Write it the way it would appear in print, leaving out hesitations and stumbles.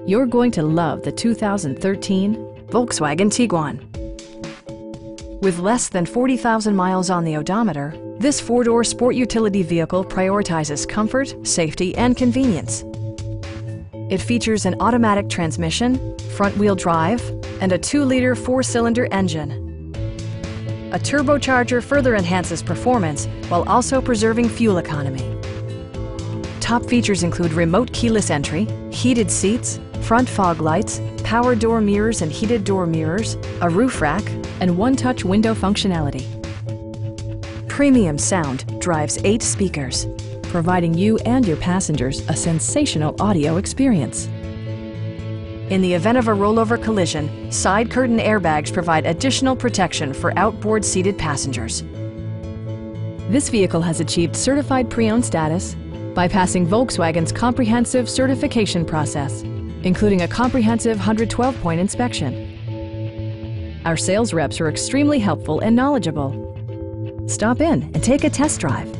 You're going to love the 2013 Volkswagen Tiguan. With less than 40,000 miles on the odometer, this four-door sport utility vehicle prioritizes comfort, safety, and convenience. It features an automatic transmission, front-wheel drive, and a 2-liter 4-cylinder engine. A turbocharger further enhances performance while also preserving fuel economy. Top features include remote keyless entry, heated seats, front fog lights, power door mirrors and heated door mirrors, a roof rack, and one-touch window functionality. Premium sound drives 8 speakers, providing you and your passengers a sensational audio experience. In the event of a rollover collision, side curtain airbags provide additional protection for outboard seated passengers. This vehicle has achieved certified pre-owned status by passing Volkswagen's comprehensive certification process, including a comprehensive 112-point inspection. Our sales reps are extremely helpful and knowledgeable. Stop in and take a test drive.